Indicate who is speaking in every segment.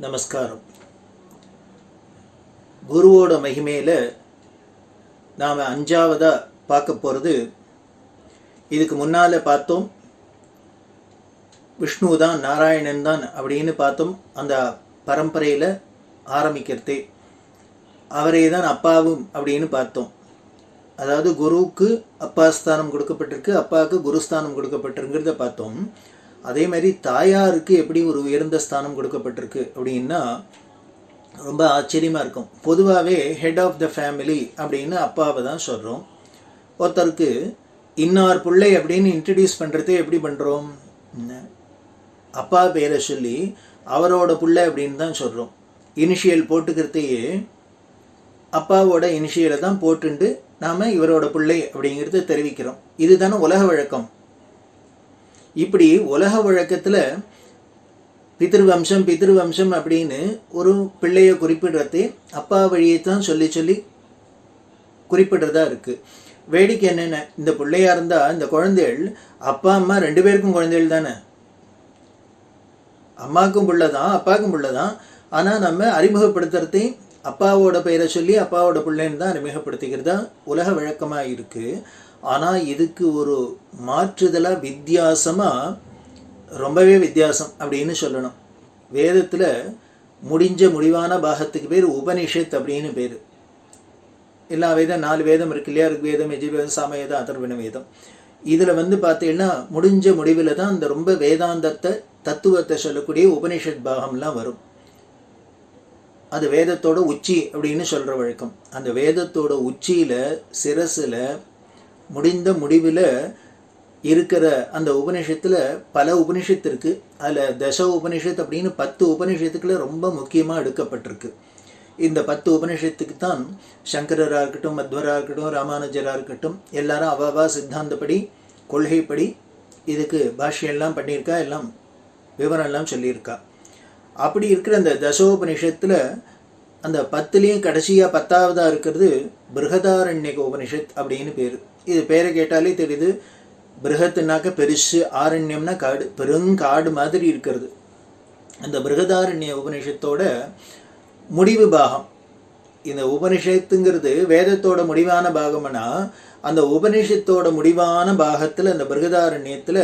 Speaker 1: நமஸ்காரம். குருவோட மகிமையில நாம் 5ஆவதா பார்க்க போகிறது, இதுக்கு முன்னால் பார்த்தோம் விஷ்ணு தான் நாராயணன் தான் அப்படின்னு பார்த்தோம். அந்த பரம்பரையில் ஆரம்பிக்கிறதே அவரே தான் அப்பாவும் அப்படின்னு பார்த்தோம். அதாவது குருவுக்கு அப்பா ஸ்தானம் கொடுக்கப்பட்டிருக்கு, அப்பாவுக்கு குருஸ்தானம் கொடுக்கப்பட்டிருக்கிறத பார்த்தோம். அதே மாதிரி தாயாருக்கு எப்படி ஒரு உயர்ந்த ஸ்தானம் கொடுக்கப்பட்டிருக்கு அப்படின்னா ரொம்ப ஆச்சரியமாக இருக்கும். பொதுவாகவே ஹெட் ஆஃப் த ஃபேமிலி அப்படின்னு அப்பாவை தான் சொல்கிறோம். ஒருத்தருக்கு இன்னார் பிள்ளை அப்படின்னு இன்ட்ரடியூஸ் பண்ணுறதே எப்படி பண்ணுறோம்? அப்பா பேரை சொல்லி அவரோட பிள்ளை அப்படின்னு தான் சொல்கிறோம். இனிஷியல் போட்டுக்கிறதையே அப்பாவோட இனிஷியலை தான் போட்டுண்டு நாம் இவரோட பிள்ளை அப்படிங்கிறத தெரிவிக்கிறோம். இதுதானே உலக வழக்கம். இப்படி உலக வழக்கத்தில் பிதிருவம்சம் அப்படின்னு ஒரு பிள்ளையை குறிப்பிடுறதே அப்பா வழியை தான் சொல்லி சொல்லி குறிப்பிடுறதா இருக்குது. வேடிக்கை என்னென்ன, இந்த பிள்ளையா இருந்தால் இந்த குழந்தைகள் அப்பா அம்மா 2 பேருக்கும் குழந்தைகள் தானே. அம்மாவுக்கும் பிள்ளை தான், அப்பாவுக்கும் பிள்ளை தான். ஆனால் நம்ம அறிமுகப்படுத்துறதே அப்பாவோட பெயரை சொல்லி அப்பாவோட பிள்ளைன்னு தான் அறிமுகப்படுத்திக்கிறதா உலக வழக்கமாக இருக்குது. ஆனால் இதுக்கு ஒரு மாற்றுதலாக வித்தியாசமாக, ரொம்பவே வித்தியாசம் அப்படின்னு சொல்லணும். வேதத்தில் முடிவான பாகத்துக்கு பேர் உபனிஷத் அப்படின்னு பேர். எல்லா வேதம் 4 வேதம் இருக்கு இல்லையா, ருக்வேதம், யஜுர்வேதம், சாமவேதம், அதர்வண வேதம். இதில் பார்த்தீங்கன்னா முடிவில் தான் இந்த ரொம்ப வேதாந்தத்தை தத்துவத்தை சொல்லக்கூடிய உபனிஷத் பாகம்லாம் வரும். அது வேதத்தோட உச்சி அப்படின்னு சொல்கிற வழக்கம். அந்த வேதத்தோட உச்சியில் சிரசில் முடிவில் இருக்கிற அந்த உபனிஷத்தில் பல உபனிஷத்து இருக்குது. அதில் தச உபனிஷத் அப்படின்னு 10 உபனிஷத்துக்களை ரொம்ப முக்கியமாக எடுக்கப்பட்டிருக்கு. இந்த 10 உபனிஷத்துக்கு தான் சங்கரராக இருக்கட்டும், மத்வராக இருக்கட்டும், ராமானுஜராக இருக்கட்டும், எல்லாரும் அவாவா சித்தாந்தப்படி கொள்கைப்படி இதுக்கு பாஷ்யெல்லாம் பண்ணியிருக்கா, எல்லாம் விவரம்லாம் சொல்லியிருக்கா. அப்படி இருக்கிற அந்த தசோபனிஷத்தில் அந்த 10லேயும் கடைசியாக 10ஆவதாக இருக்கிறது பிருகதாரண்யக உபனிஷத் அப்படின்னு பேர். இது பேரை கேட்டாலே தெரியுது. பிருகத்துனாக்க பெருசு, ஆரண்யம்னா காடு, பெருங்காடு மாதிரி இருக்கிறது. அந்த பிருகதாரண்ய உபனிஷத்தோட முடிவு பாகம். இந்த உபனிஷத்துங்கிறது வேதத்தோட முடிவான பாகம்னா, அந்த உபனிஷத்தோட முடிவான பாகத்தில் அந்த பிருகதாரண்யத்தில்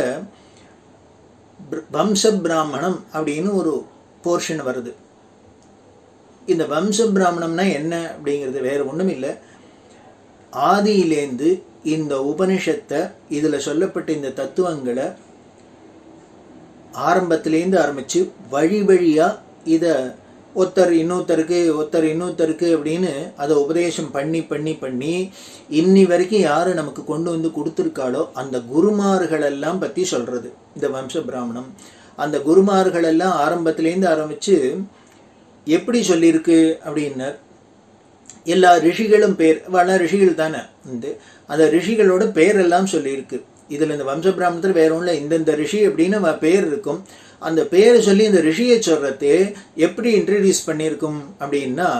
Speaker 1: வம்ச பிராமணம் அப்படின்னு ஒரு போர்ஷன் வருது. இந்த வம்ச பிராமணம்னா என்ன அப்படிங்கிறது வேறு ஒன்றும் இல்லை. ஆதியிலேருந்து இந்த உபனிஷத்தை, இதில் சொல்லப்பட்ட இந்த தத்துவங்களை ஆரம்பத்திலேருந்து ஆரம்பித்து வழி வழியாக இதை ஒருத்தர் இன்னொருத்தருக்கு அப்படின்னு அதை உபதேசம் பண்ணி இன்னி வரைக்கும் யார் நமக்கு கொண்டு வந்து கொடுத்துருக்காளோ அந்த குருமார்களெல்லாம் பற்றி சொல்கிறது இந்த வம்ச பிராமணம். அந்த குருமார்களெல்லாம் ஆரம்பத்திலேருந்து ஆரம்பித்து எப்படி சொல்லியிருக்கு அப்படின்னர், எல்லா ரிஷிகளும் பேர், வள ரிஷிகள் தானே, அந்த ரிஷிகளோட பேரெல்லாம் சொல்லியிருக்கு. இதில் இந்த வம்ச பிராமணத்தில் வேற ஒன்றும் இந்தந்த ரிஷி அப்படின்னு பேர் இருக்கும். அந்த பேரை சொல்லி இந்த ரிஷியை சொல்கிறதே எப்படி இன்ட்ரடியூஸ் பண்ணியிருக்கும் அப்படின்னா,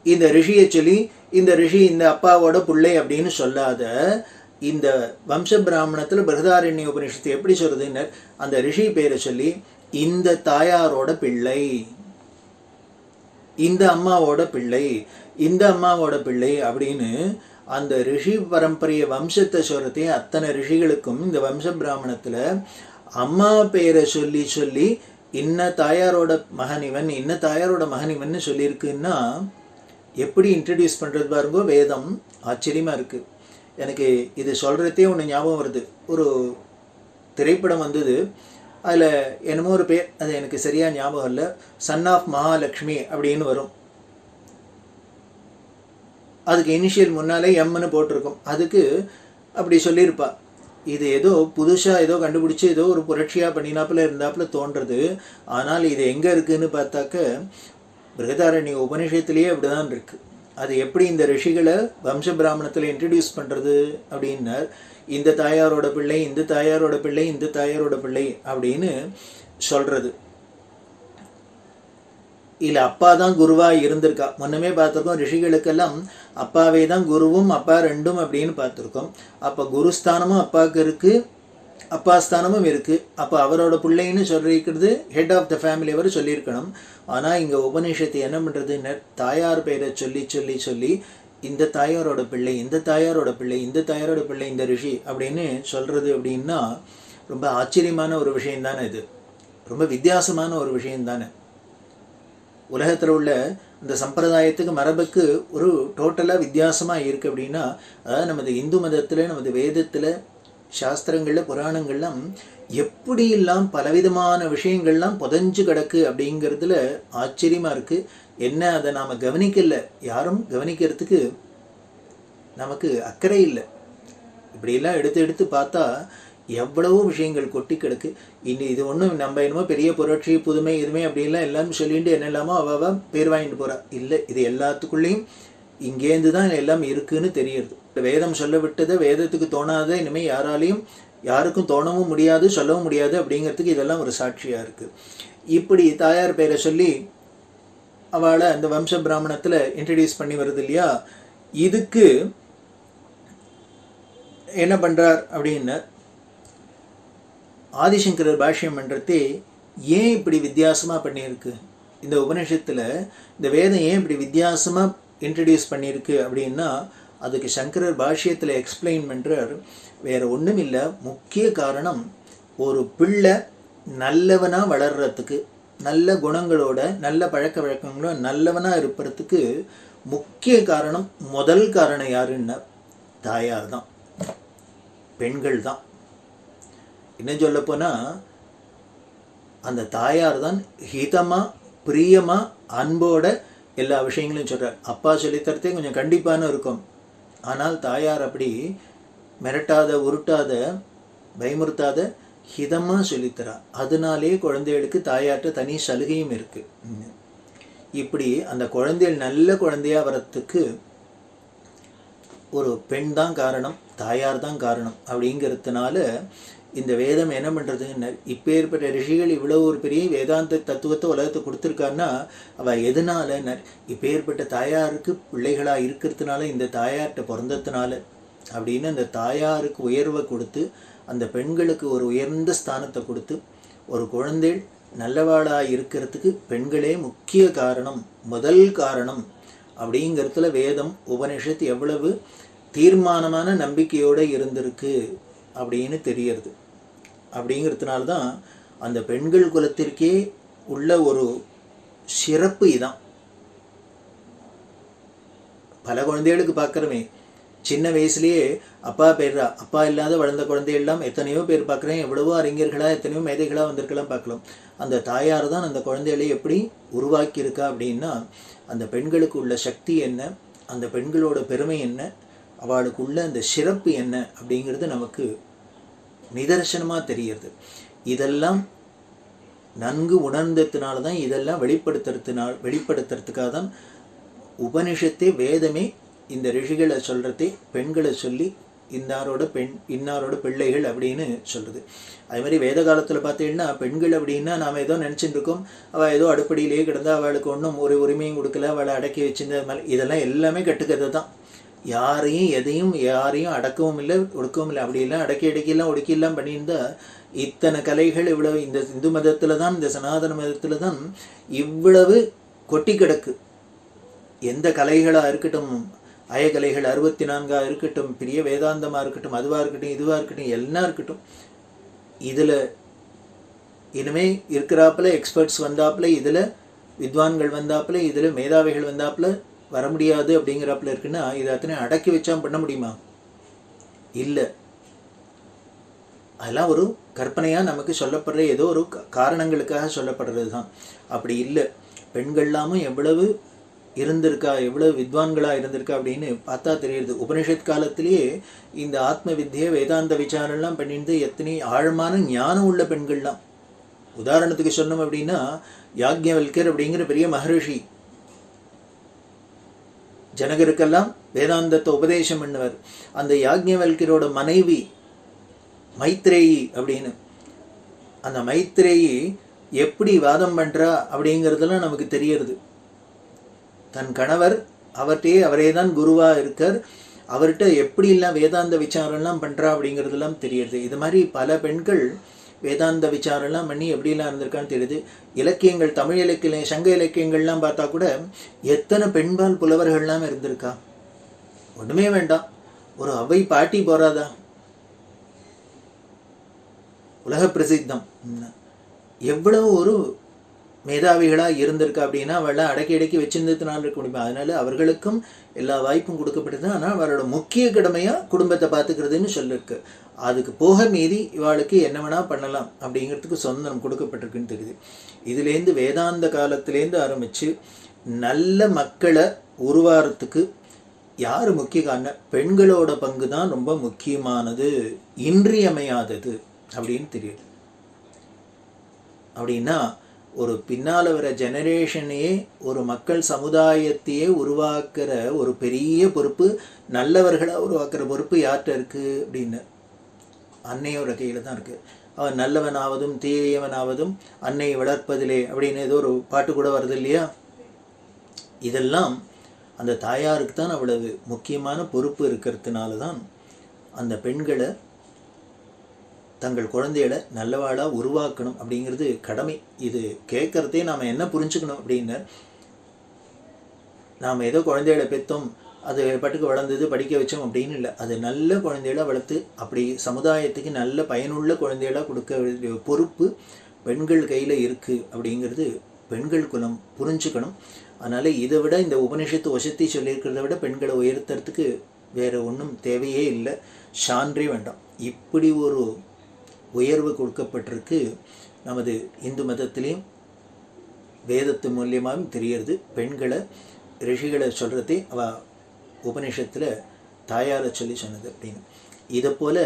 Speaker 1: இந்த ரிஷியை சொல்லி இந்த ரிஷி இந்த அப்பாவோட பிள்ளை அப்படின்னு சொல்லாத, இந்த வம்ச பிராமணத்தில் பிருகதாரண்ய உபனிஷத்து எப்படி சொல்கிறதுன்னு அந்த ரிஷி பேரை சொல்லி இந்த தாயாரோட பிள்ளை, இந்த அம்மாவோட பிள்ளை அப்படின்னு அந்த ரிஷி பரம்பரைய வம்சத்தை சொல்கிறதே அத்தனை ரிஷிகளுக்கும் இந்த வம்ச பிராமணத்தில் அம்மா பேரை சொல்லி இன்ன தாயாரோட மகனிவன் சொல்லியிருக்குன்னா எப்படி இன்ட்ரடியூஸ் பண்ணுறது பாருங்கோ வேதம். ஆச்சரியமாக இருக்குது. எனக்கு இது சொல்கிறதே ஒன்று ஞாபகம் வருது. ஒரு திரைப்படம் வந்தது, அதில் என்னமோ ஒரு பேர், அது எனக்கு சரியாக ஞாபகம் இல்லை, சன் ஆஃப் மகாலட்சுமி அப்படின்னு வரும். அதுக்கு இனிஷியல் முன்னாலே எம்னு போட்டிருக்கும். அதுக்கு அப்படி சொல்லியிருப்பா. இது ஏதோ புதுசாக ஏதோ கண்டுபிடிச்சி ஏதோ ஒரு புரட்சியாக பண்ணினாப்புல இருந்தாப்புல தோன்றது. ஆனால் இது எங்கே இருக்குதுன்னு பார்த்தாக்க பிருகதாரண்ய உபனிஷத்துலேயே அப்படி தான் இருக்குது. அது எப்படி இந்த ரிஷிகளை வம்ச பிராமணத்தில் இன்ட்ரடியூஸ் பண்ணுறது அப்படின்னா, இந்த தாயாரோட பிள்ளை அப்படின்னு சொல்கிறது. இல்லை அப்பா தான் குருவாக இருந்திருக்கா. முன்னமே பார்த்துருக்கோம், ரிஷிகளுக்கெல்லாம் அப்பாவே தான் குருவும் அப்பா ரெண்டும் அப்படின்னு பார்த்துருக்கோம். அப்போ குருஸ்தானமும் அப்பாவுக்கு இருக்குது, அப்பா ஸ்தானமும் இருக்குது. அப்போ அவரோட பிள்ளைன்னு சொல்லியிருக்கிறது ஹெட் ஆஃப் த ஃபேமிலி அவர் சொல்லியிருக்கணும். ஆனால் இங்கே உபநிஷத்து என்ன பண்ணுறதுன்னு தாயார் பெயரை சொல்லி சொல்லி சொல்லி இந்த தாயாரோட பிள்ளை, இந்த தாயாரோட பிள்ளை, இந்த தாயாரோட பிள்ளை, இந்த ரிஷி அப்படின்னு சொல்கிறது அப்படின்னா ரொம்ப ஆச்சரியமான ஒரு விஷயம் தானே. இது ரொம்ப வித்தியாசமான ஒரு விஷயம் தானே. உலகத்தில் உள்ள இந்த சம்பிரதாயத்துக்கு மரபுக்கு ஒரு டோட்டலாக வித்தியாசமாக இருக்குது அப்படின்னா, அதாவது நமது இந்து மதத்தில், நமது வேதத்தில், சாஸ்திரங்களில், புராணங்கள்லாம் எப்படியெல்லாம் பலவிதமான விஷயங்கள்லாம் புதஞ்சு கிடக்கு அப்படிங்கிறதுல ஆச்சரியமாக இருக்குது. என்ன அதை நாம் கவனிக்கலை, யாரும் கவனிக்கிறதுக்கு நமக்கு அக்கறை இல்லை. இப்படியெல்லாம் எடுத்து எடுத்து பார்த்தா எவ்வளவோ விஷயங்கள் கொட்டி கிடக்கு. இது ஒன்றும் நம்ம என்னமோ பெரிய புரட்சி புதுமை இதுமே அப்படின்லாம் எல்லாரும் சொல்லிட்டு என்ன இல்லாமோ அவ பேர் வாங்கிட்டு போகிறா. இல்லை, இது எல்லாத்துக்குள்ளேயும் இங்கேருந்து தான் எல்லாம் இருக்குன்னு தெரியுது. வேதம் சொல்ல விட்டதை வேதத்துக்கு தோணாத இனிமேல் யாருக்கும் தோணவும் முடியாது, சொல்லவும் முடியாது அப்படிங்கிறதுக்கு இதெல்லாம் ஒரு சாட்சியாக இருக்குது. இப்படி தாயார் பேரை சொல்லி அவளை அந்த வம்ச பிராமணத்தில் இன்ட்ரடியூஸ் பண்ணி வருது இல்லையா. இதுக்கு என்ன பண்ணுறார் அப்படின்னா, ஆதிசங்கரர் பாஷ்யம் பண்ணுறதே ஏன் இப்படி வித்தியாசமாக பண்ணியிருக்கு, இந்த உபநிஷத்தில் இந்த வேதம் ஏன் இப்படி வித்தியாசமாக இன்ட்ரடியூஸ் பண்ணியிருக்கு அப்படின்னா, அதுக்கு சங்கரர் பாஷ்யத்தில் எக்ஸ்பிளைன் பண்ணுறார். வேறு ஒன்றும் இல்லை, முக்கிய காரணம் ஒரு பிள்ளை நல்லவனாக வளர்கிறதுக்கு, நல்ல குணங்களோட நல்ல பழக்க வழக்கங்களோட நல்லவனாக இருப்பதுக்கு முக்கிய காரணம், முதல் காரணம் யாருன்னா தாயார் தான், பெண்கள் தான். இன்னும் சொல்லப்போனால் அந்த தாயார் தான் ஹிதமாக பிரியமாக அன்போட எல்லா விஷயங்களையும் சொல்கிறார். அப்பா சொல்லித்தரத்தே கொஞ்சம் கண்டிப்பான இருக்கும், ஆனால் தாயார் அப்படி மிரட்டாத, உருட்டாத, பயமுறுத்தாத, ஹிதமாக சொல்லித்தரா. அதனாலே குழந்தைகளுக்கு தாயார்கிட்ட தனி சலுகையும் இருக்குது. இப்படி அந்த குழந்தைகள் நல்ல குழந்தையாக வரத்துக்கு ஒரு பெண் தான் காரணம், தாயார் தான் காரணம். அப்படிங்கிறதுனால இந்த வேதம் என்ன பண்ணுறதுன்னு, இப்போ ஏற்பட்ட ரிஷிகள் இவ்வளோ ஒரு பெரிய வேதாந்த தத்துவத்தை உலகத்துக்கு கொடுத்துருக்காருன்னா அவள் எதனால, இப்போ ஏற்பட்ட தாயாருக்கு பிள்ளைகளாக இருக்கிறதுனால, இந்த தாயார்கிட்ட பிறந்ததுனால அப்படின்னு அந்த தாயாருக்கு உயர்வை கொடுத்து, அந்த பெண்களுக்கு ஒரு உயர்ந்த ஸ்தானத்தை கொடுத்து, ஒரு குழந்தை நல்லவாளாக இருக்கிறதுக்கு பெண்களே முக்கிய காரணம், முதல் காரணம் அப்படிங்கிறதுல வேதம் உபனிஷத்து எவ்வளவு தீர்மானமான நம்பிக்கையோடு இருந்திருக்கு அப்படின்னு தெரியறது. அப்படிங்கிறதுனால தான் அந்த பெண்கள் குலத்திற்கே உள்ள ஒரு சிறப்பு இதான். பல குழந்தைகளுக்கு பார்க்குறமே, சின்ன வயசுலேயே அப்பா பேர்றா, அப்பா இல்லாத வளர்ந்த குழந்தைகள்லாம் எத்தனையோ பேர் பார்க்குறேன், எவ்வளவோ அறிஞர்களாக எத்தனையோ மேதைகளாக வந்திருக்கலாம் பார்க்கலாம். அந்த தாயார் தான் அந்த குழந்தைகளை எப்படி உருவாக்கியிருக்கா அப்படின்னா, அந்த பெண்களுக்கு உள்ள சக்தி என்ன, அந்த பெண்களோட பெருமை என்ன, அவளுக்கு உள்ள அந்த சிறப்பு என்ன அப்படிங்கிறது நமக்கு நிதர்சனமாக தெரிகிறது. இதெல்லாம் நன்கு உணர்ந்ததுனால தான், இதெல்லாம் வெளிப்படுத்துறதுக்காக தான் உபனிஷத்தே வேதமே இந்த ரிஷிகளை சொல்கிறதே பெண்களை சொல்லி இன்னாரோட பிள்ளைகள் அப்படின்னு சொல்கிறது. அது மாதிரி வேத காலத்தில் பார்த்தீங்கன்னா பெண்கள் அப்படின்னா நாம் ஏதோ நினச்சிட்டு இருக்கோம், அவள் ஏதோ அடுப்படியிலேயே கிடந்தா, அவளுக்கு ஒன்றும் ஒரு உரிமையும் கொடுக்கல, அவளை அடக்கி வச்சிருந்த மாதிரி, இதெல்லாம் எல்லாமே கட்டுக்கதை தான். யாரையும் அடக்கவும் இல்லை, ஒடுக்கவும் இல்லை. அப்படியெல்லாம் ஒடுக்கியெல்லாம் பண்ணியிருந்தா இத்தனை கலைகள் இவ்வளவு இந்த இந்து மதத்தில் தான், இந்த சனாதன மதத்தில் தான் இவ்வளவு கொட்டி கிடக்கு. எந்த கலைகளாக இருக்கட்டும், அயக்கலைகள் 64 இருக்கட்டும், பெரிய வேதாந்தமாக இருக்கட்டும், அதுவாக இருக்கட்டும், இதுவாக இருக்கட்டும், எல்லாம் இருக்கட்டும், இதில் இனிமே இருக்கிறாப்புல எக்ஸ்பர்ட்ஸ் வந்தாப்புல, இதில் வித்வான்கள் வந்தாப்புல, இதில் மேதாவிகள் வந்தாப்புல வர முடியாது அப்படிங்கிறாப்புல இருக்குன்னா, இதை அத்தனை அடக்கி வச்சா பண்ண முடியுமா? இல்லை. அதெல்லாம் ஒரு கற்பனையாக நமக்கு சொல்லப்படுற ஏதோ ஒரு காரணங்களுக்காக சொல்லப்படுறது தான். அப்படி இல்லை. பெண்கள்லாமும் எவ்வளவு இருந்திருக்கா, எவ்வளவு வித்வான்களாக இருந்திருக்கா அப்படின்னு பார்த்தா தெரியுது. உபனிஷத் காலத்திலேயே இந்த ஆத்ம வித்தியை வேதாந்த விசாரம்லாம் பண்ணிட்டு எத்தனை ஆழமான ஞானம் உள்ள பெண்கள்லாம். உதாரணத்துக்கு சொன்னோம் அப்படின்னா, யாக்ஞவல்கர் அப்படிங்கிற பெரிய மகரிஷி ஜனகருக்கெல்லாம் வேதாந்தத்தை உபதேசம் பண்ணுவார். அந்த யாக்ஞவல்கரோட மனைவி மைத்ரேயி அப்படின்னு, அந்த மைத்ரேயி எப்படி வாதம் பண்ணுறா அப்படிங்கிறதுலாம் நமக்கு தெரியறது. தன் கணவர் அவரே தான் குருவாக இருக்கார், அவர்கிட்ட எப்படிலாம் வேதாந்த விசாரம்லாம் பண்ணுறா அப்படிங்கிறதுலாம் தெரியுது. இது மாதிரி பல பெண்கள் வேதாந்த விசாரம்லாம் பண்ணி எப்படிலாம் இருந்திருக்கான்னு தெரியுது. இலக்கியங்கள், தமிழ் இலக்கியம், சங்க இலக்கியங்கள்லாம் பார்த்தா கூட எத்தனை பெண்பால் புலவர்கள்லாம் இருந்திருக்கா. ஒன்றுமே வேண்டாம், ஒரு அவை பாட்டி போறாதா, உலக பிரசித்தம். எவ்வளவு ஒரு மேதாவிகளாக இருந்திருக்கா அப்படின்னா அவளை அடக்கி வச்சிருந்ததுனால இருக்க முடியுமா. அதனால அவர்களுக்கும் எல்லா வாய்ப்பும் கொடுக்கப்பட்டது. ஆனால் அவளோட முக்கிய கடமையாக குடும்பத்தை பார்த்துக்கிறதுன்னு சொல்லியிருக்கு. அதுக்கு போக மீதி இவாளுக்கு என்ன வேணா பண்ணலாம் அப்படிங்கிறதுக்கு சொந்தம் கொடுக்கப்பட்டிருக்குன்னு தெரியுது. இதுலேருந்து வேதாந்த காலத்திலேருந்து ஆரம்பித்து நல்ல மக்களை உருவாகிறதுக்கு யார் முக்கிய காரணம்? பெண்களோட பங்கு தான் ரொம்ப முக்கியமானது, இன்றியமையாதது அப்படின்னு தெரியுது. அப்படின்னா ஒரு பின்னால் வர ஜெனரேஷனையே, ஒரு மக்கள் சமுதாயத்தையே உருவாக்குற ஒரு பெரிய பொறுப்பு, நல்லவர்களாக உருவாக்குற பொறுப்பு யார்கிட்ட இருக்குது அப்படின்னு அன்னையோட கையில் தான் இருக்குது. அவன் நல்லவனாவதும் தீயவனாவதும் அன்னை வளர்ப்பதிலே அப்படின்னு ஏதோ ஒரு பாட்டு கூட வருது இல்லையா. இதெல்லாம் அந்த தாயாருக்கு தான் அவ்வளவு முக்கியமான பொறுப்பு இருக்கிறதுனால தான் அந்த பெண்களை, தங்கள் குழந்தைகளை நல்லவாளாக உருவாக்கணும் அப்படிங்கிறது கடமை. இது கேட்குறதே நாம் என்ன புரிஞ்சுக்கணும் அப்படின்னா, நாம் ஏதோ குழந்தைகளை பெற்றோம், அது பாட்டுக்கு வளர்ந்தது, படிக்க வச்சோம் அப்படின்னு இல்லை. அது நல்ல குழந்தைகளாக வளர்த்து அப்படி சமுதாயத்துக்கு நல்ல பயனுள்ள குழந்தைகளாக கொடுக்க வேண்டிய பொறுப்பு பெண்கள் கையில் இருக்குது அப்படிங்கிறது பெண்கள் குலம் புரிஞ்சுக்கணும். அதனால் இதை விட இந்த உபனிஷத்து வசதி சொல்லியிருக்கிறத விட பெண்களை உயர்த்துறதுக்கு வேறு ஒன்றும் தேவையே இல்லை, சான்றே வேண்டாம். இப்படி ஒரு உயர்வு கொடுக்கப்பட்டிருக்கு நமது இந்து மதத்திலையும் வேதத்து மூலியமாகவும் தெரியறது. பெண்களை ரிஷிகளை சொல்கிறதே அவள் உபநிஷத்தில் தாயாரை சொன்னது அப்படின்னு. இதை போல்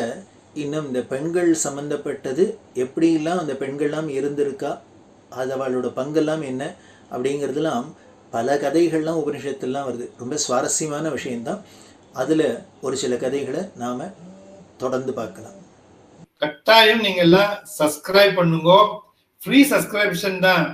Speaker 1: இன்னும் இந்த பெண்கள் சம்மந்தப்பட்டது எப்படிலாம் அந்த பெண்கள்லாம் இருந்திருக்கா, அது அவளோட பங்கெல்லாம் என்ன அப்படிங்கிறதுலாம் பல கதைகள்லாம் உபநிஷத்துலாம் வருது. ரொம்ப சுவாரஸ்யமான விஷயந்தான். அதில் ஒரு சில கதைகளை நாம் தொடர்ந்து பார்க்கலாம்.
Speaker 2: கட்டாயம் நீங்க எல்லாம் சப்ஸ்கிரைப் பண்ணுங்க, ஃப்ரீ சப்ஸ்கிரிப்ஷன் தான்.